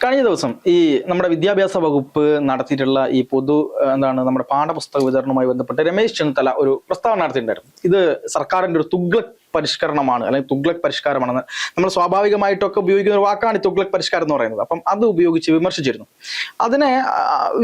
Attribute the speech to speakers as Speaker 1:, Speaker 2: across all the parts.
Speaker 1: കഴിഞ്ഞ ദിവസം ഈ നമ്മുടെ വിദ്യാഭ്യാസ വകുപ്പ് നടത്തിയിട്ടുള്ള ഈ നമ്മുടെ പാഠപുസ്തക വിതരണവുമായി ബന്ധപ്പെട്ട് രമേശ് ചെന്നിത്തല ഒരു പ്രസ്താവന നടത്തിയിട്ടുണ്ടായിരുന്നു. ഇത് സർക്കാരിന്റെ ഒരു തുഗ്ലക് പരിഷ്കരണമാണ്, അല്ലെങ്കിൽ തുഗ്ലക് പരിഷ്കാരമാണെന്ന് നമ്മൾ സ്വാഭാവികമായിട്ടൊക്കെ ഉപയോഗിക്കുന്ന ഒരു വാക്കാണ് ഈ തുഗ്ലക് പരിഷ്കാരം എന്ന് പറയുന്നത്. അപ്പം അത് ഉപയോഗിച്ച് വിമർശിച്ചിരുന്നു. അതിനെ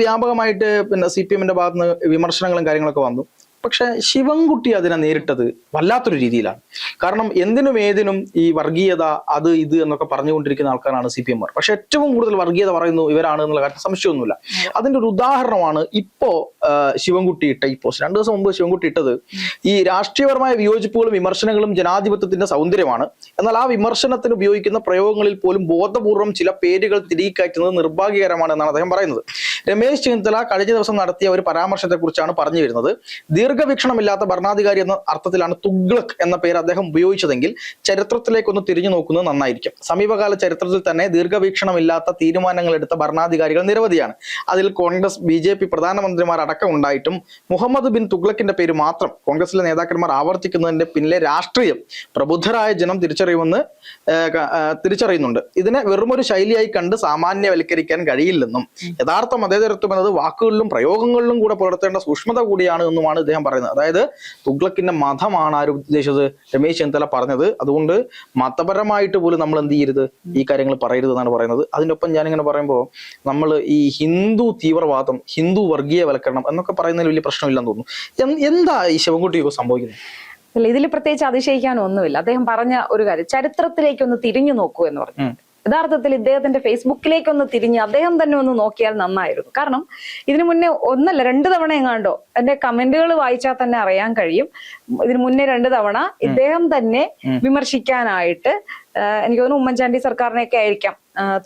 Speaker 1: വ്യാപകമായിട്ട് CPM-ന്റെ ഭാഗത്ത് നിന്ന് വിമർശനങ്ങളും കാര്യങ്ങളൊക്കെ വന്നു. പക്ഷെ ശിവൻകുട്ടി അതിനെ നേരിട്ടത് വല്ലാത്തൊരു രീതിയിലാണ്. കാരണം എന്തിനും ഏതിനും ഈ വർഗീയത അത് ഇത് എന്നൊക്കെ പറഞ്ഞുകൊണ്ടിരിക്കുന്ന ആൾക്കാരാണ് CPM-മാർ. പക്ഷെ ഏറ്റവും കൂടുതൽ വർഗീയത പറയുന്നു ഇവരാണ് എന്നുള്ള കാര്യത്തിൽ സംശയമൊന്നുമില്ല. അതിന്റെ ഒരു ഉദാഹരണമാണ് ഇപ്പോ ശിവൻകുട്ടി ഇട്ട ഈ പോസ്റ്റ്. 2 ദിവസം മുമ്പ് ശിവൻകുട്ടി ഇട്ടത് ഈ രാഷ്ട്രീയപരമായ വിയോജിപ്പുകളും വിമർശനങ്ങളും ജനാധിപത്യത്തിന്റെ സൗന്ദര്യമാണ്, എന്നാൽ ആ വിമർശനത്തിന് ഉപയോഗിക്കുന്ന പ്രയോഗങ്ങളിൽ പോലും ബോധപൂർവം ചില പേരുകൾ തിരികയറ്റുന്നത് നിർഭാഗ്യകരമാണ് എന്നാണ് അദ്ദേഹം പറയുന്നത്. രമേശ് ചെന്നിത്തല കഴിഞ്ഞ ദിവസം നടത്തിയ ഒരു പരാമർശത്തെ കുറിച്ചാണ് പറഞ്ഞു വരുന്നത്. ദീർഘവീക്ഷണമില്ലാത്ത ഭരണാധികാരി എന്ന അർത്ഥത്തിലാണ് തുഗ്ലക് എന്ന പേര് അദ്ദേഹം ഉപയോഗിച്ചതെങ്കിൽ ചരിത്രത്തിലേക്കൊന്ന് തിരിഞ്ഞു നോക്കുന്നത് നന്നായിരിക്കും. സമീപകാല ചരിത്രത്തിൽ തന്നെ ദീർഘവീക്ഷണമില്ലാത്ത തീരുമാനങ്ങൾ എടുത്ത ഭരണാധികാരികൾ നിരവധിയാണ്. അതിൽ കോൺഗ്രസ്, BJP പ്രധാനമന്ത്രിമാരടക്കം ഉണ്ടായിട്ടും മുഹമ്മദ് ബിൻ തുഗ്ലക്കിന്റെ പേര് മാത്രം കോൺഗ്രസിലെ നേതാക്കന്മാർ ആവർത്തിക്കുന്നതിന്റെ പിന്നിലെ രാഷ്ട്രീയം പ്രബുദ്ധരായ ജനം തിരിച്ചറിയുന്നുണ്ട്. ഇതിനെ വെറുമൊരു ശൈലിയായി കണ്ട് സാമാന്യവൽക്കരിക്കാൻ കഴിയില്ലെന്നും യഥാർത്ഥ മതേതരത്വം എന്നത് വാക്കുകളിലും പ്രയോഗങ്ങളിലും കൂടെ പുലർത്തേണ്ട സൂക്ഷ്മത കൂടിയാണ് എന്നുമാണ് ഇദ്ദേഹം പറയുന്നത്. അതായത് തുഗ്ലക്കിന്റെ മതമാണ് ആര് ഉദ്ദേശിച്ചത്? രമേശ് ചെന്നിത്തല പറഞ്ഞത്. അതുകൊണ്ട് മതപരമായിട്ട് പോലും നമ്മൾ എന്ത് ചെയ്യരുത്, ഈ കാര്യങ്ങൾ പറയരുത് എന്നാണ് പറയുന്നത്. അതിൻ്റെ ഒപ്പം ഞാനിങ്ങനെ പറയുമ്പോൾ നമ്മൾ ഈ ഹിന്ദു തീവ്രവാദം, ഹിന്ദു വർഗീയവൽക്കരണം എന്നൊക്കെ പറയുന്നതിൽ വലിയ പ്രശ്നമില്ലെന്ന് തോന്നുന്നു. എന്താ ഈ ശിവൻകുട്ടിയൊക്കെ സംഭവിക്കുന്നത്?
Speaker 2: അല്ല, ഇതിൽ പ്രത്യേകിച്ച് അതിശയിക്കാനൊന്നുമില്ല. അദ്ദേഹം പറഞ്ഞ ഒരു കാര്യം, ചരിത്രത്തിലേക്കൊന്ന് തിരിഞ്ഞു നോക്കൂ എന്ന് പറഞ്ഞു. യഥാർത്ഥത്തിൽ ഇദ്ദേഹത്തിന്റെ ഫേസ്ബുക്കിലേക്കൊന്ന് തിരിഞ്ഞ് അദ്ദേഹം തന്നെ ഒന്ന് നോക്കിയാൽ നന്നായിരുന്നു. കാരണം ഇതിനു മുന്നേ 1 അല്ല 2 തവണ എങ്ങാണ്ടോ എന്റെ കമന്റുകൾ വായിച്ചാൽ തന്നെ അറിയാൻ കഴിയും. ഇതിനു മുന്നേ 2 തവണ ഇദ്ദേഹം തന്നെ വിമർശിക്കാനായിട്ട് എനിക്ക് തോന്നുന്നു ഉമ്മൻചാണ്ടി സർക്കാരിനെയൊക്കെ ആയിരിക്കാം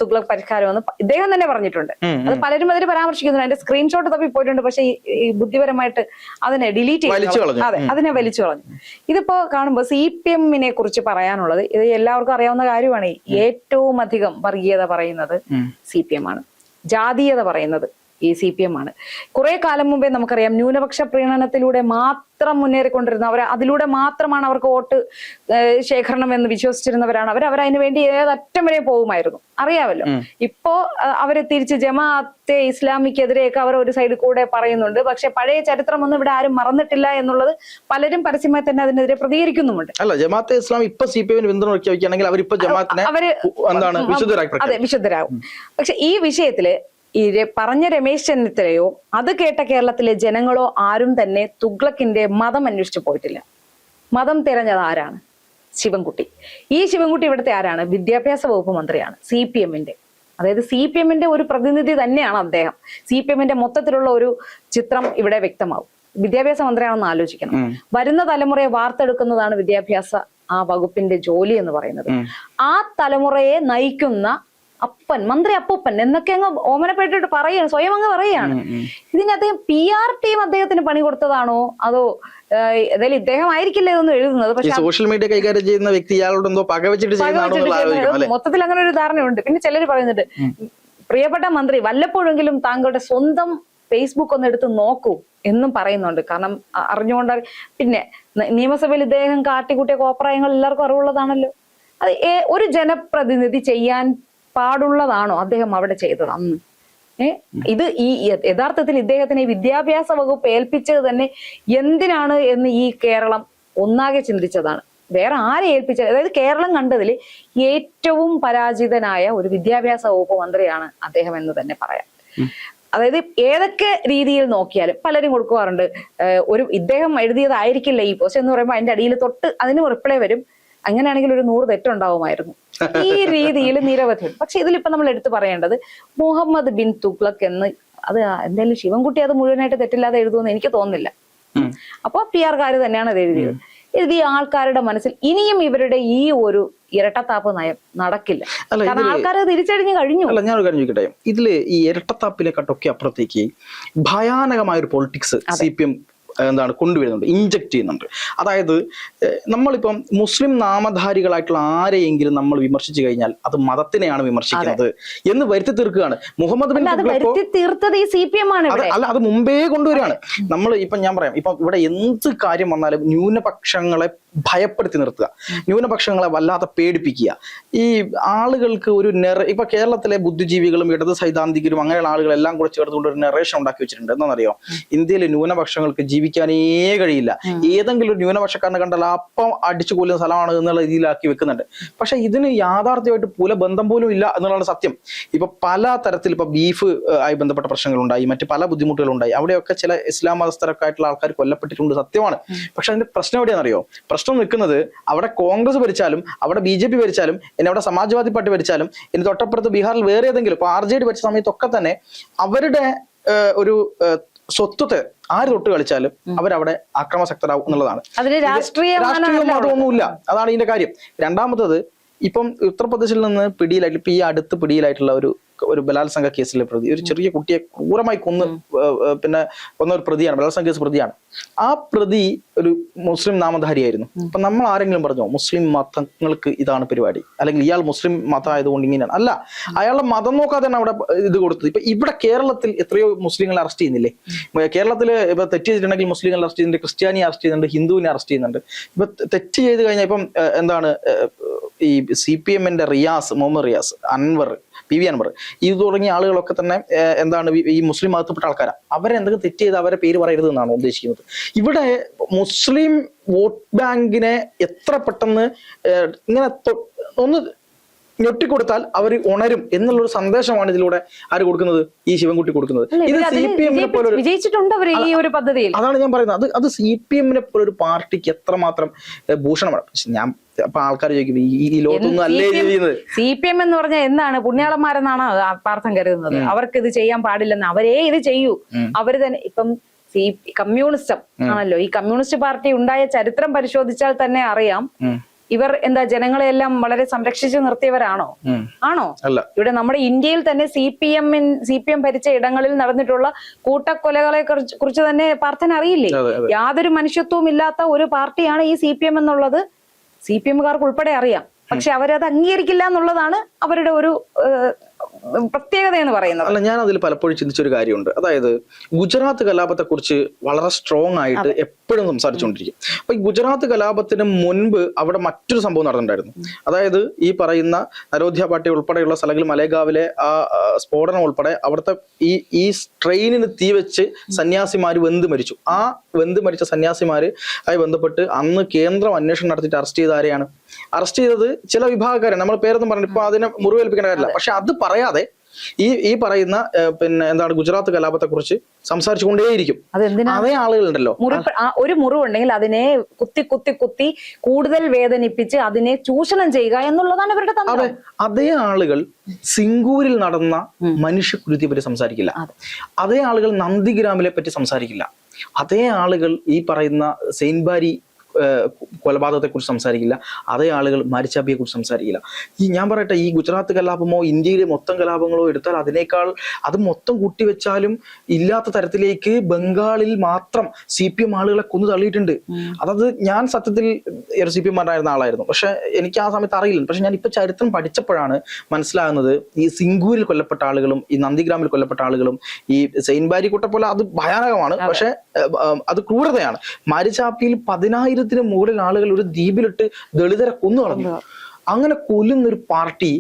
Speaker 2: തുഗ്ലക് പരിഷ്കാരം എന്ന് ഇദ്ദേഹം തന്നെ പറഞ്ഞിട്ടുണ്ട്. അത് പലരും അതിൽ പരാമർശിക്കുന്നുണ്ട്. അതിന്റെ സ്ക്രീൻഷോട്ട് തപ്പി പോയിട്ടുണ്ട്. പക്ഷെ ഈ ബുദ്ധിപരമായിട്ട് അതിനെ ഡിലീറ്റ് ചെയ്തു. അതെ, അതിനെ വലിച്ചു കളഞ്ഞു. ഇതിപ്പോ കാണുമ്പോൾ CPM-നെ കുറിച്ച് പറയാനുള്ളത്, ഇത് എല്ലാവർക്കും അറിയാവുന്ന കാര്യമാണ്. ഏറ്റവും അധികം വർഗീയത പറയുന്നത് CPM ആണ്. ജാതീയത പറയുന്നത് ഈ CPM ആണ്. കുറെ കാലം മുമ്പേ നമുക്കറിയാം, ന്യൂനപക്ഷ പ്രീണനത്തിലൂടെ മാത്രം മുന്നേറിക്കൊണ്ടിരുന്ന അതിലൂടെ മാത്രമാണ് അവർക്ക് വോട്ട് ശേഖരണം എന്ന് വിശ്വസിച്ചിരുന്നവരാണ് അവരതിനു വേണ്ടി ഏതറ്റം വരെ പോകുമായിരുന്നു, അറിയാമല്ലോ. ഇപ്പോ അവര് തിരിച്ച് ജമാഅത്തെ ഇസ്ലാമിക്കെതിരെയൊക്കെ അവർ ഒരു സൈഡിൽ കൂടെ പറയുന്നുണ്ട്. പക്ഷെ പഴയ ചരിത്രമൊന്നും ഇവിടെ ആരും മറന്നിട്ടില്ല എന്നുള്ളത് പലരും പരസ്യമായി തന്നെ അതിനെതിരെ പ്രതികരിക്കുന്നുമുണ്ട്.
Speaker 1: അല്ല, ജമാഅത്തെ ഇസ്ലാം ഇപ്പൊ CPM-ന് പിന്തുണയ്ക്കുകയാണെങ്കിൽ
Speaker 2: അതെ, വിശുദ്ധരാകും. പക്ഷെ ഈ വിഷയത്തില് ഈ പറഞ്ഞ രമേശ് ചെന്നിത്തലയോ അത് കേട്ട കേരളത്തിലെ ജനങ്ങളോ ആരും തന്നെ തുഗ്ലക്കിന്റെ മതം അന്വേഷിച്ചു പോയിട്ടില്ല. മതം തിരഞ്ഞത് ആരാണ്? ശിവൻകുട്ടി. ഈ ശിവൻകുട്ടി ഇവിടുത്തെ ആരാണ്? വിദ്യാഭ്യാസ വകുപ്പ് മന്ത്രിയാണ്. CPM-ന്റെ, അതായത് CPM-ന്റെ ഒരു പ്രതിനിധി തന്നെയാണ് അദ്ദേഹം. CPM-ന്റെ മൊത്തത്തിലുള്ള ഒരു ചിത്രം ഇവിടെ വ്യക്തമാവും. വിദ്യാഭ്യാസ മന്ത്രിയാണെന്ന് ആലോചിക്കണം. വരുന്ന തലമുറയെ വാർത്തെടുക്കുന്നതാണ് വിദ്യാഭ്യാസ വകുപ്പിന്റെ ജോലി എന്ന് പറയുന്നത്. ആ തലമുറയെ നയിക്കുന്ന അപ്പൻ, മന്ത്രി അപ്പൂപ്പൻ എന്നൊക്കെ അങ്ങ് ഓമനപ്പെട്ടിട്ട് പറയാണ്, സ്വയം അങ്ങ് പറയാണ്. ഇതിന് അദ്ദേഹം PR ടീം അദ്ദേഹത്തിന് പണി കൊടുത്തതാണോ അതോ ഏതായാലും ഇദ്ദേഹം ആയിരിക്കില്ല ഇതൊന്നും എഴുതുന്നത്. പക്ഷെ
Speaker 1: സോഷ്യൽ മീഡിയ കൈകാര്യം ചെയ്യുന്ന വ്യക്തി
Speaker 2: മൊത്തത്തിൽ അങ്ങനെ ഒരു ധാരണയുണ്ട്. പിന്നെ ചിലർ പറയുന്നുണ്ട്, പ്രിയപ്പെട്ട മന്ത്രി വല്ലപ്പോഴെങ്കിലും താങ്കളുടെ സ്വന്തം ഫേസ്ബുക്ക് ഒന്ന് എടുത്ത് നോക്കൂ എന്നും പറയുന്നുണ്ട്. കാരണം അറിഞ്ഞുകൊണ്ട് പിന്നെ നിയമസഭയിൽ ഇദ്ദേഹം കാട്ടിക്കൂട്ടിയ കോപ്രായങ്ങൾ എല്ലാവർക്കും അറിവുള്ളതാണല്ലോ. അത് ഒരു ജനപ്രതിനിധി ചെയ്യാൻ പാടുള്ളതാണോ അദ്ദേഹം അവിടെ ചെയ്തത് അന്ന്? ഇത് ഈ യഥാർത്ഥത്തിൽ ഇദ്ദേഹത്തിന് ഈ വിദ്യാഭ്യാസ വകുപ്പ് ഏൽപ്പിച്ചത് തന്നെ എന്തിനാണ് എന്ന് ഈ കേരളം ഒന്നാകെ ചിന്തിച്ചതാണ്. വേറെ ആരെ ഏൽപ്പിച്ചത്? അതായത് കേരളം കണ്ടതിൽ ഏറ്റവും പരാജിതനായ ഒരു വിദ്യാഭ്യാസ വകുപ്പ് മന്ത്രിയാണ് അദ്ദേഹം എന്ന് തന്നെ പറയാം. അതായത് ഏതൊക്കെ രീതിയിൽ നോക്കിയാലും പലരും കൊടുക്കാറുണ്ട്, ഇദ്ദേഹം എഴുതിയതായിരിക്കില്ല ഈ പോസ്റ്റ് എന്ന് പറയുമ്പോൾ അതിന്റെ അടിയിൽ തൊട്ട് അതിന് റിപ്ലൈ വരും, അങ്ങനെയാണെങ്കിൽ ഒരു 100 തെറ്റുണ്ടാവുമായിരുന്നു. ഈ രീതിയിൽ നിരവധി. പക്ഷെ ഇതിലിപ്പോ നമ്മൾ എടുത്തു പറയേണ്ടത് മുഹമ്മദ് ബിൻ തുഗ്ലക് എന്ന്, അത് എന്തായാലും ശിവൻകുട്ടി അത് മുഴുവനായിട്ട് തെറ്റില്ലാതെ എഴുതുമെന്ന് എനിക്ക് തോന്നുന്നില്ല. അപ്പൊ PR-കാര് തന്നെയാണ് അത് എഴുതിയത്. എഴുതിയ ആൾക്കാരുടെ മനസ്സിൽ ഇനിയും ഇവരുടെ ഈ ഒരു ഇരട്ടത്താപ്പ് നയം നടക്കില്ല. കാരണം ആൾക്കാർ തിരിച്ചടിഞ്ഞു കഴിഞ്ഞു.
Speaker 1: അല്ല, ഞാനൊരു കാര്യം ചോദിക്കട്ടെ, ഇതില് ഈ ഇരട്ടത്താപ്പിനെക്കാട്ടൊക്കെ അപ്പുറത്തേക്ക് ഭയാനകമായ ഒരു പൊളിറ്റിക്സ് CPM കൊണ്ടുവരുന്നുണ്ട്, ഇഞ്ചക്ട് ചെയ്യുന്നുണ്ട്. അതായത് നമ്മളിപ്പം മുസ്ലിം നാമധാരികളായിട്ടുള്ള ആരെയെങ്കിലും നമ്മൾ വിമർശിച്ചു കഴിഞ്ഞാൽ അത് മതത്തിനെയാണ് വിമർശിക്കുന്നത് എന്ന് വരുത്തി തീർക്കുകയാണ്. മുഹമ്മദ് ബിൻ അല്ല, അത് മുമ്പേ കൊണ്ടുവരികയാണ്. നമ്മൾ ഇപ്പം ഞാൻ പറയാം, ഇപ്പം ഇവിടെ എന്ത് കാര്യം വന്നാലും ന്യൂനപക്ഷങ്ങളെ ഭയപ്പെടുത്തി നിർത്തുക, ന്യൂനപക്ഷങ്ങളെ വല്ലാതെ പേടിപ്പിക്കുക. ഈ ആളുകൾക്ക് ഒരു ഇപ്പൊ കേരളത്തിലെ ബുദ്ധിജീവികളും ഇടത് സൈദ്ധാന്തികരും അങ്ങനെയുള്ള ആളുകളെല്ലാം കൂടെ ചേർത്തുകൊണ്ട് ഒരു നെറേഷൻ ഉണ്ടാക്കി വെച്ചിട്ടുണ്ട്. എന്താണെന്നറിയോ? ഇന്ത്യയിലെ ന്യൂനപക്ഷങ്ങൾക്ക് ജീവിക്കാനേ കഴിയില്ല, ഏതെങ്കിലും ഒരു ന്യൂനപക്ഷക്കാരനെ കണ്ടാൽ അപ്പം അടിച്ചു കൊല്ലുന്ന സ്ഥലമാണ് എന്നുള്ള രീതിയിലാക്കി വെക്കുന്നുണ്ട്. പക്ഷെ ഇതിന് യാഥാർത്ഥ്യമായിട്ട് ബന്ധം പോലും ഇല്ല എന്നുള്ളതാണ് സത്യം. ഇപ്പൊ പല തരത്തിൽ ഇപ്പൊ ബീഫ് ആയി ബന്ധപ്പെട്ട പ്രശ്നങ്ങളുണ്ടായി, മറ്റു പല ബുദ്ധിമുട്ടുകളുണ്ടായി. അവിടെയൊക്കെ ചില ഇസ്ലാം മതസ്ഥരൊക്കെ ആയിട്ടുള്ള ആൾക്കാർ കൊല്ലപ്പെട്ടിട്ടുണ്ട്, സത്യമാണ്. പക്ഷെ അതിന്റെ പ്രശ്നം എവിടെയാണെന്നറിയോ? പ്രശ്നം നിൽക്കുന്നത് അവിടെ കോൺഗ്രസ് ഭരിച്ചാലും, അവിടെ BJP ഭരിച്ചാലും, ഇനി അവിടെ സമാജ്വാദി പാർട്ടി ഭരിച്ചാലും, ഇനി തൊട്ടപ്പുറത്ത് ബീഹാറിൽ വേറെ ഏതെങ്കിലും ഇപ്പൊ RJD ഭരിച്ച സമയത്തൊക്കെ തന്നെ അവരുടെ ഒരു സ്വത്വത്തെ ആര് തൊട്ട് കളിച്ചാലും അവരവിടെ അക്രമാസക്തരാകും എന്നുള്ളതാണ്. രാഷ്ട്രീയം അതൊന്നുമില്ല, അതാണ് ഇതിന്റെ കാര്യം. രണ്ടാമത്തത്, ഇപ്പം ഉത്തർപ്രദേശിൽ നിന്ന് പിടിയിലായിട്ട് ഇപ്പൊ ഈ അടുത്ത് പിടിയിലായിട്ടുള്ള ഒരു ബലാത്സംഗ കേസിലെ പ്രതി, ഒരു ചെറിയ കുട്ടിയെ ക്രൂരമായി കൊന്ന ഒരു പ്രതിയാണ്, ബലാത്സംഗ കേസ് പ്രതിയാണ്. ആ പ്രതി ഒരു മുസ്ലിം നാമധാരിയായിരുന്നു. അപ്പൊ നമ്മൾ ആരെങ്കിലും പറഞ്ഞോ മുസ്ലിം മതങ്ങൾക്ക് ഇതാണ് പരിപാടി, അല്ലെങ്കിൽ ഇയാൾ മുസ്ലിം മതം ആയതുകൊണ്ട് ഇങ്ങനെയാണ്? അല്ല, അയാളുടെ മതം നോക്കാതെയാണ് അവിടെ ഇത് കൊടുത്തത്. ഇപ്പൊ ഇവിടെ കേരളത്തിൽ എത്രയോ മുസ്ലിങ്ങളെ അറസ്റ്റ് ചെയ്യുന്നില്ലേ? കേരളത്തിൽ ഇപ്പൊ തെറ്റ് ചെയ്തിട്ടുണ്ടെങ്കിൽ മുസ്ലിങ്ങളെ അറസ്റ്റ് ചെയ്യുന്നുണ്ട്, ക്രിസ്ത്യാനിയെ അറസ്റ്റ് ചെയ്യുന്നുണ്ട്, ഹിന്ദുവിനെ അറസ്റ്റ് ചെയ്യുന്നുണ്ട്. ഇപ്പൊ തെറ്റ് ചെയ്ത് കഴിഞ്ഞാൽ ഇപ്പം ഈ CPM-ന്റെ മുഹമ്മദ് റിയാസ്, അൻവർ, PV അൻവർ, ഇത് തുടങ്ങിയ ആളുകളൊക്കെ തന്നെ ഈ മുസ്ലിം മതത്തിൽപ്പെട്ട ആൾക്കാരാണ്. അവരെ എന്തെങ്കിലും തെറ്റ് ചെയ്ത് അവരെ പേര് പറയരുത് എന്നാണ് ഉദ്ദേശിക്കുന്നത്. ഇവിടെ മുസ്ലിം വോട്ട് ബാങ്കിനെ എത്ര പെട്ടെന്ന് ഇങ്ങനെ ഒന്ന് ഞൊട്ടിക്കൊടുത്താൽ അവർ ഉണരും എന്നുള്ളൊരു സന്ദേശമാണ് ഇതിലൂടെ ആര് കൊടുക്കുന്നത്? ഈ ശിവൻകുട്ടി കൊടുക്കുന്നത്. ഇത് CPM-നെ പോലെ അതാണ് ഞാൻ പറയുന്നത്. അത് CPM-നെ പോലെ ഒരു പാർട്ടിക്ക് എത്രമാത്രം ഭൂഷണമാണ്. ഞാൻ അപ്പൊ ആൾക്കാർ ചോദിക്കും, ഈ ലോകത്തൊന്നും അല്ലേ ചെയ്യുന്നത്?
Speaker 2: CPM എന്ന് പറഞ്ഞാൽ എന്താണ്? പുണ്യാളന്മാരെന്നാണ് പാർത്ഥം കരുതുന്നത്. അവർക്ക് ഇത് ചെയ്യാൻ പാടില്ലെന്ന്. അവരേ ഇത് ചെയ്യൂ. അവര് തന്നെ ഇപ്പം കമ്മ്യൂണിസം ആണല്ലോ. ഈ കമ്മ്യൂണിസ്റ്റ് പാർട്ടി ഉണ്ടായ ചരിത്രം പരിശോധിച്ചാൽ തന്നെ അറിയാം, ഇവർ ജനങ്ങളെല്ലാം വളരെ സംരക്ഷിച്ചു നിർത്തിയവരാണോ? ആണോ? ഇവിടെ നമ്മുടെ ഇന്ത്യയിൽ തന്നെ CPM ഭരിച്ച ഇടങ്ങളിൽ നടന്നിട്ടുള്ള കൂട്ടക്കൊലകളെ കുറിച്ച് തന്നെ പാർത്ഥന് അറിയില്ലേ? യാതൊരു മനുഷ്യത്വവും ഇല്ലാത്ത ഒരു പാർട്ടിയാണ് ഈ CPM എന്നുള്ളത് CPM-കാർക്ക് ഉൾപ്പെടെ അറിയാം. പക്ഷെ അവരത് അംഗീകരിക്കില്ല എന്നുള്ളതാണ് അവരുടെ ഒരു പ്രത്യേകത എന്ന് പറയുന്നത്.
Speaker 1: അല്ല, ഞാൻ അതിൽ പലപ്പോഴും ചിന്തിച്ചൊരു കാര്യമുണ്ട്. അതായത് ഗുജറാത്ത് കലാപത്തെ കുറിച്ച് വളരെ സ്ട്രോങ് ആയിട്ട് എപ്പോഴും സംസാരിച്ചുകൊണ്ടിരിക്കും. അപ്പൊ ഈ ഗുജറാത്ത് കലാപത്തിന് മുൻപ് അവിടെ മറ്റൊരു സംഭവം നടന്നിട്ടുണ്ടായിരുന്നു. അതായത് ഈ പറയുന്ന നരോധ്യ പാർട്ടി ഉൾപ്പെടെയുള്ള സ്ഥലങ്ങളിൽ മലേഗാവിലെ ആ സ്ഫോടനം ഉൾപ്പെടെ അവിടുത്തെ ഈ ട്രെയിനിന് തീ വെച്ച് സന്യാസിമാര് വെന്ത് മരിച്ചു. ആ വെന്ത് മരിച്ച സന്യാസിമാര് ആയി ബന്ധപ്പെട്ട് അന്ന് കേന്ദ്രം അന്വേഷണം നടത്തിയിട്ട് അറസ്റ്റ് ചെയ്ത ആരെയാണ്? അറസ്റ്റ് ചെയ്തത് ചില വിഭാഗക്കാരാണ്. നമ്മൾ പേരൊന്നും പറഞ്ഞു ഇപ്പൊ അതിനെ മുറിവേൽപ്പിക്കേണ്ട കാര്യമില്ല. പക്ഷെ അത് പറയാതെ ഈ പറയുന്ന ഗുജറാത്ത് കലാപത്തെ കുറിച്ച് സംസാരിച്ചു കൊണ്ടേയിരിക്കും. അതേ ആളുകളുണ്ടല്ലോ,
Speaker 2: ഒരു മുറിവുണ്ടെങ്കിൽ അതിനെ കുത്തി കൂടുതൽ വേദനിപ്പിച്ച് അതിനെ ചൂഷണം ചെയ്യുക എന്നുള്ളതാണ് ഇവരുടെ തന്ത്രം.
Speaker 1: അതേ ആളുകൾ സിംഗൂരിൽ നടന്ന മനുഷ്യക്കുരുതിയെ പറ്റി സംസാരിക്കില്ല. അതേ ആളുകൾ നന്ദിഗ്രാമിലെ പറ്റി സംസാരിക്കില്ല. അതേ ആളുകൾ ഈ പറയുന്ന സെയിൻബാരി കൊലപാതകത്തെ കുറിച്ച് സംസാരിക്കില്ല. അതേ ആളുകൾ മരിച്ചാബിയെ കുറിച്ച് സംസാരിക്കില്ല. ഞാൻ പറയട്ടെ, ഈ ഗുജറാത്ത് കലാപമോ ഇന്ത്യയിലെ മൊത്തം കലാപങ്ങളോ എടുത്താൽ അതിനേക്കാൾ അത് മൊത്തം കൂട്ടിവെച്ചാലും ഇല്ലാത്ത തരത്തിലേക്ക് ബംഗാളിൽ മാത്രം CPM ആളുകളെ കൊന്നു തള്ളിയിട്ടുണ്ട്. അതത് ഞാൻ സത്യത്തിൽ ഒരു CPM-മാരായിരുന്ന ആളായിരുന്നു. പക്ഷെ എനിക്ക് ആ സമയത്ത് അറിയില്ല. പക്ഷെ ഞാൻ ഇപ്പൊ ചരിത്രം പഠിച്ചപ്പോഴാണ് മനസ്സിലാകുന്നത് ഈ സിംഗൂരിൽ കൊല്ലപ്പെട്ട ആളുകളും ഈ നന്ദിഗ്രാമിൽ കൊല്ലപ്പെട്ട ആളുകളും ഈ സെയിൻബാരി കൂട്ട പോലെ അത് ഭയാനകമാണ്. പക്ഷെ അത് ക്രൂരതയാണ്. മരിച്ചാപ്പിയിൽ 10,000 മുകളിൽ ആളുകൾ ഒരു ദ്വീപിലിട്ട് ദളിതരെ കൊന്നു കളഞ്ഞു. അങ്ങനെ കൊല്ലുന്ന ഒരു പാർട്ടി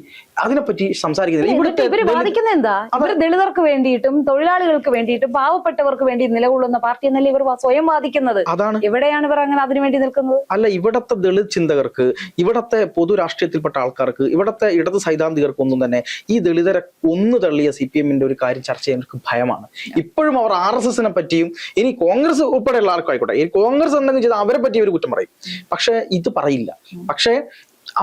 Speaker 1: അതിനെപ്പറ്റി സംസാരിക്കുന്നില്ല.
Speaker 2: ഇവര് വാദിക്കുന്നത് എന്താ? ഇവർ ദളിതർക്ക് വേണ്ടിയിട്ടും തൊഴിലാളികൾക്ക് വേണ്ടിയിട്ടും പാവപ്പെട്ടവർക്ക് വേണ്ടി നിലകൊള്ളുന്ന പാർട്ടി എന്നല്ലേ ഇവർ സ്വയം വാദിക്കുന്നത്.
Speaker 1: അതാണ്
Speaker 2: എവിടെയാണ് ഇവർ അങ്ങനെ അതിനു വേണ്ടി നിൽക്കുന്നത്?
Speaker 1: അല്ല, ഇവിടത്തെ ദളിത് ചിന്തകർക്ക്, ഇവിടത്തെ പൊതു രാഷ്ട്രീയത്തിൽപ്പെട്ട ആൾക്കാർക്ക്, ഇവിടത്തെ ഇടത് സൈദ്ധാന്തികർക്കൊന്നും തന്നെ ഈ ദളിതരെ കൊന്നു തള്ളിയ CPM-ന്റെ ഒരു കാര്യം ചർച്ച ചെയ്യാൻ ഭയമാണ്. ഇപ്പോഴും അവർ RSS-നെ പറ്റിയും ഇനി കോൺഗ്രസ് ഉൾപ്പെടെയുള്ള ആൾക്കായിക്കോട്ടെ, ഈ കോൺഗ്രസ് എന്തെങ്കിലും ചെയ്താൽ അവരെ പറ്റി ഒരു കുറ്റം പറയും. പക്ഷെ ഇത് പറയില്ല. പക്ഷെ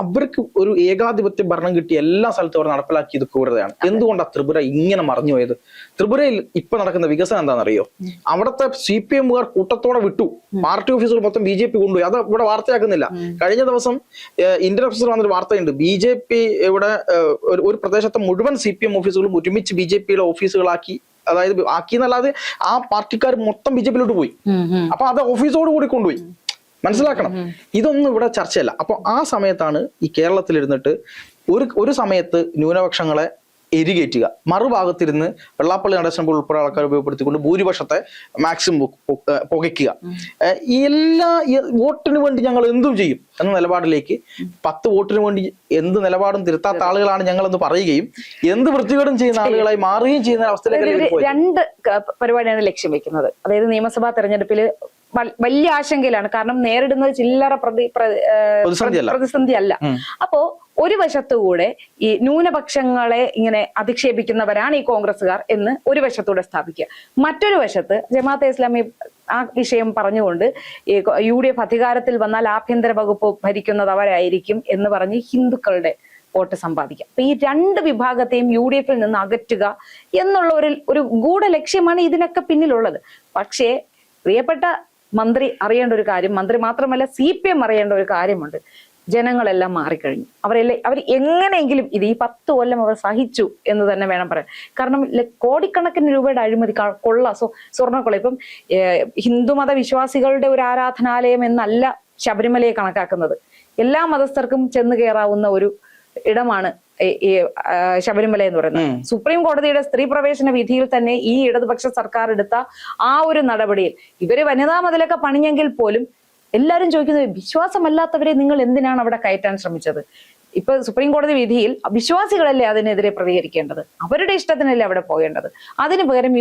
Speaker 1: അവർക്ക് ഒരു ഏകാധിപത്യ ഭരണം കിട്ടി എല്ലാ സ്ഥലത്തും അവർ നടപ്പിലാക്കിയത് ക്രൂരതയാണ്. എന്തുകൊണ്ടാണ് ത്രിപുര ഇങ്ങനെ മറഞ്ഞു പോയത്? ത്രിപുരയിൽ ഇപ്പൊ നടക്കുന്ന വികസനം എന്താണെന്നറിയോ? അവിടുത്തെ CPM-കാർ കൂട്ടത്തോടെ വിട്ടു. പാർട്ടി ഓഫീസുകൾ മൊത്തം BJP കൊണ്ടുപോയി. അത് ഇവിടെ വാർത്തയാക്കുന്നില്ല. കഴിഞ്ഞ ദിവസം ഇന്ത്യൻ ഓഫീസർ വന്നൊരു വാർത്തയുണ്ട്. BJP ഇവിടെ ഒരു പ്രദേശത്തെ മുഴുവൻ CPM ഓഫീസുകളും ഒരുമിച്ച് BJP-യുടെ ഓഫീസുകളാക്കി അതായത് ആക്കി എന്നല്ലാതെ ആ പാർട്ടിക്കാർ മൊത്തം BJP-യിലോട്ട് പോയി. അപ്പൊ അത് ഓഫീസോട് കൂടി കൊണ്ടുപോയി. മനസ്സിലാക്കണം, ഇതൊന്നും ഇവിടെ ചർച്ചയല്ല. അപ്പൊ ആ സമയത്താണ് ഈ കേരളത്തിലിരുന്നിട്ട് ഒരു സമയത്ത് ന്യൂനപക്ഷങ്ങളെ എരികേറ്റുക, മറുഭാഗത്തിരുന്ന് വെള്ളാപ്പള്ളി നടേശൻ ഉൾപ്പെടെ ആൾക്കാർ ഉപയോഗപ്പെടുത്തിക്കൊണ്ട് ഭൂരിപക്ഷത്തെ മാക്സിമം പുകയ്ക്കുക. എല്ലാ വോട്ടിന് വേണ്ടി ഞങ്ങൾ എന്തും ചെയ്യും എന്ന നിലപാടിലേക്ക് 10 വോട്ടിന് വേണ്ടി എന്ത് നിലപാടും തിരുത്താത്ത ആളുകളാണ് ഞങ്ങളെന്ന് പറയുകയും എന്ത് വൃത്തികേടും ചെയ്യുന്ന ആളുകളായി മാറുകയും ചെയ്യുന്ന അവസ്ഥയിലേക്ക്
Speaker 2: 2 പരിപാടിയാണ് ലക്ഷ്യം വെക്കുന്നത്. അതായത് നിയമസഭാ തെരഞ്ഞെടുപ്പിൽ വലിയ ആശങ്കയിലാണ്. കാരണം നേരിടുന്നത് ചില്ലറ പ്രതിസന്ധി അല്ല. അപ്പോ ഒരു വശത്തുകൂടെ ഈ ന്യൂനപക്ഷങ്ങളെ ഇങ്ങനെ അധിക്ഷേപിക്കുന്നവരാണ് ഈ കോൺഗ്രസ്സുകാർ എന്ന് ഒരു വശത്തൂടെ സ്ഥാപിക്കുക. മറ്റൊരു വശത്ത് ജമാഅത്തെ ഇസ്ലാമി ആ വിഷയം പറഞ്ഞുകൊണ്ട് ഈ UDF അധികാരത്തിൽ വന്നാൽ ആഭ്യന്തര വകുപ്പ് ഭരിക്കുന്നത് അവരായിരിക്കും എന്ന് പറഞ്ഞ് ഹിന്ദുക്കളുടെ വോട്ട് സമ്പാദിക്കുക. അപ്പൊ ഈ 2 വിഭാഗത്തെയും UDF-ൽ നിന്ന് അകറ്റുക എന്നുള്ള ഒരു ഗൂഢ ലക്ഷ്യമാണ് ഇതിനൊക്കെ പിന്നിലുള്ളത്. പക്ഷേ പ്രിയപ്പെട്ട മന്ത്രി അറിയേണ്ട ഒരു കാര്യം, മന്ത്രി മാത്രമല്ല CPM അറിയേണ്ട ഒരു കാര്യമുണ്ട്. ജനങ്ങളെല്ലാം മാറിക്കഴിഞ്ഞു. അവർ എങ്ങനെയെങ്കിലും ഇത് ഈ 10 കൊല്ലം അവർ സഹിച്ചു എന്ന് തന്നെ വേണം പറയാൻ. കാരണം കോടിക്കണക്കിന് രൂപയുടെ അഴിമതി, സ്വർണ്ണക്കൊള്ള. ഇപ്പം ഹിന്ദുമത വിശ്വാസികളുടെ ഒരു ആരാധനാലയം എന്നല്ല ശബരിമലയെ കണക്കാക്കുന്നത്. എല്ലാ മതസ്ഥർക്കും ചെന്ന് കയറാവുന്ന ഒരു ഇടമാണ് ഈ ശബരിമല എന്ന് പറയുന്നത്. സുപ്രീം കോടതിയുടെ സ്ത്രീ പ്രവേശന വിധിയിൽ തന്നെ ഈ ഇടതുപക്ഷ സർക്കാർ എടുത്ത ആ ഒരു നടപടിയിൽ ഇവര് വനിതാ മതിലൊക്കെ പണിഞ്ഞെങ്കിൽ പോലും എല്ലാരും ചോദിക്കുന്നത്, വിശ്വാസമല്ലാത്തവരെ നിങ്ങൾ എന്തിനാണ് അവിടെ കയറ്റാൻ ശ്രമിച്ചത്? ഇപ്പൊ സുപ്രീം കോടതി വിധിയിൽ വിശ്വാസികളല്ലേ അതിനെതിരെ പ്രതികരിക്കേണ്ടത്, അവരുടെ ഇഷ്ടത്തിനല്ലേ അവിടെ പോകേണ്ടത്. അതിന് പകരം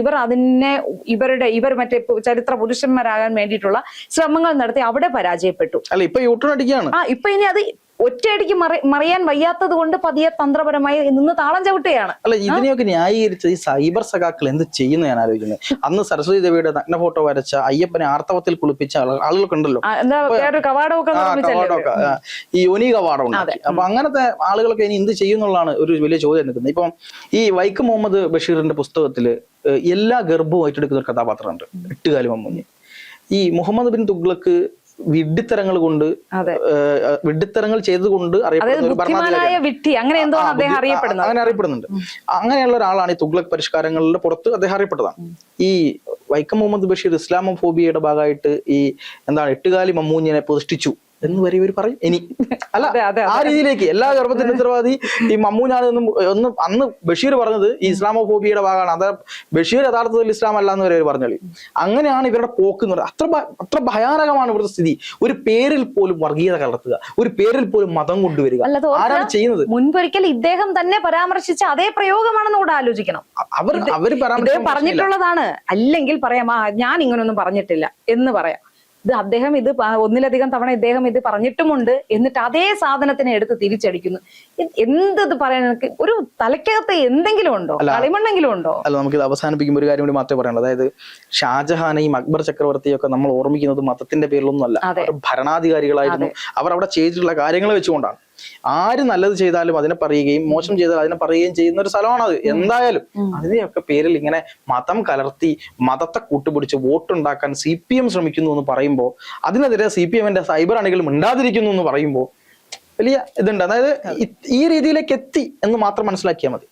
Speaker 2: ഇവർ മറ്റേ ചരിത്ര പുരുഷന്മാരാകാൻ വേണ്ടിയിട്ടുള്ള ശ്രമങ്ങൾ നടത്തി അവിടെ പരാജയപ്പെട്ടു.
Speaker 1: അല്ല, ഇപ്പൊ യൂട്ടണടിക്കുകയാണ്.
Speaker 2: ഇപ്പൊ ഇനി അത് ഒറ്റയടിക്ക് മറിയാൻ വയ്യാത്തത് കൊണ്ട് പതിയെ തന്ത്രപരമായി നിന്ന് താളം ചവിട്ടുകയാണ്.
Speaker 1: അല്ല, ഇതിനെയൊക്കെ ന്യായീകരിച്ച് ഈ സൈബർ സഖാക്കൾ എന്ത് ചെയ്യുന്നു ഞാൻ ആലോചിക്കുന്നത്. അന്ന് സരസ്വതി ദേവിയുടെ നഗ്ന ഫോട്ടോ വരച്ച, അയ്യപ്പനെ ആർത്തവത്തിൽ കുളിപ്പിച്ച ആളുകളൊക്കെ ഉണ്ടല്ലോ, ഈ യോനി കവാടം ഉണ്ടാക്കി. അപ്പൊ അങ്ങനത്തെ ആളുകളൊക്കെ ഇനി എന്ത് ചെയ്യുന്നുള്ളതാണ് ഒരു വലിയ ചോദ്യം നിൽക്കുന്നത്. ഇപ്പം ഈ വൈക്കം മുഹമ്മദ് ബഷീറിന്റെ പുസ്തകത്തില് എല്ലാ ഗർഭവും ഏറ്റെടുക്കുന്ന ഒരു കഥാപാത്രമുണ്ട്, എട്ടുകാലി മമ്മൂഞ്ഞ്. ഈ മുഹമ്മദ് ബിൻ തുഗ്ലക്ക് വിഡ്ഢിത്തരങ്ങൾ ചെയ്തുകൊണ്ട് അറിയപ്പെടുന്ന ഒരു ഭരണാധികാരി, അങ്ങനെ അറിയപ്പെടുന്നുണ്ട്. അങ്ങനെയുള്ള ഒരാളാണ് ഈ തുഗ്ലക് പരിഷ്കാരങ്ങളുടെ പുറത്ത് അദ്ദേഹം അറിയപ്പെട്ടതാണ്. ഈ വൈക്കം മുഹമ്മദ് ബഷീർ ഇസ്ലാമോഫോബിയയുടെ ഭാഗമായിട്ട് ഈ എട്ടുകാലി മമ്മൂഞ്ഞിനെ പ്രതിഷ്ഠിച്ചു എന്ന് വരെ ഇവർ പറയും. ഇനി അല്ല, ആ രീതിയിലേക്ക് എല്ലാ ഗർഭത്തിന്റെ ഉത്തരവാദി ഈ മമ്മൂഞ്ഞാണെന്നും അന്ന് ബഷീർ പറഞ്ഞത് ഈ ഇസ്ലാമോഫോബിയയുടെ ഭാഗമാണ്, അത് ബഷീർ യഥാർത്ഥത്തിൽ ഇസ്ലാം അല്ല എന്ന് വരെ അവർ പറഞ്ഞോളി. അങ്ങനെയാണ് ഇവരുടെ പോക്ക് എന്ന് പറയുന്നത്. അത്ര ഭയാനകമാണ് ഇവിടുത്തെ സ്ഥിതി. ഒരു പേരിൽ പോലും വർഗീയത കലർത്തുക, ഒരു പേരിൽ പോലും മതം കൊണ്ടുവരിക, ആരാണ് ചെയ്യുന്നത്?
Speaker 2: മുൻപൊരിക്കൽ ഇദ്ദേഹം തന്നെ പരാമർശിച്ച അതേ പ്രയോഗമാണെന്ന് കൂടെ ആലോചിക്കണം.
Speaker 1: അവർ
Speaker 2: പറഞ്ഞിട്ടുള്ളതാണ്. അല്ലെങ്കിൽ പറയാം ഞാൻ ഇങ്ങനൊന്നും പറഞ്ഞിട്ടില്ല എന്ന് പറയാം. അദ്ദേഹം ഒന്നിലധികം തവണ ഇദ്ദേഹം ഇത് പറഞ്ഞിട്ടുമുണ്ട്. എന്നിട്ട് അതേ സാധനത്തിനെ എടുത്ത് തിരിച്ചടിക്കുന്നു. എന്തത് പറയാൻ ഒരു തലക്കകത്ത് എന്തെങ്കിലും ഉണ്ടോ, കളിമണ്ണെങ്കിലും ഉണ്ടോ?
Speaker 1: അല്ല, നമുക്കിത് അവസാനിപ്പിക്കുമ്പോൾ ഒരു കാര്യം കൂടി മാത്രമേ പറയാനുള്ളൂ. അതായത് ഷാജഹാനെയും അക്ബർ ചക്രവർത്തിയൊക്കെ നമ്മൾ ഓർമ്മിക്കുന്നത് മതത്തിന്റെ പേരിലൊന്നും അല്ല, ഭരണാധികാരികളായിരുന്നു. അവർ അവിടെ ചെയ്തിട്ടുള്ള കാര്യങ്ങൾ വെച്ചുകൊണ്ടാണ്. ആര് നല്ലത് ചെയ്താലും അതിനെ പറയുകയും മോശം ചെയ്താൽ അതിനെ പറയുകയും ചെയ്യുന്ന ഒരു സ്ഥലമാണത്. എന്തായാലും അതിനെയൊക്കെ പേരിൽ ഇങ്ങനെ മതം കലർത്തി മതത്തെ കൂട്ടുപിടിച്ച് വോട്ടുണ്ടാക്കാൻ CPM ശ്രമിക്കുന്നു എന്ന് പറയുമ്പോൾ, അതിനെതിരെ CPM-ന്റെ സൈബർ അണികൾ മിണ്ടാതിരിക്കുന്നു എന്ന് പറയുമ്പോൾ വലിയ ഇതുണ്ട്. അതായത് ഈ രീതിയിലേക്ക് എത്തി എന്ന് മാത്രം മനസ്സിലാക്കിയാൽ മതി.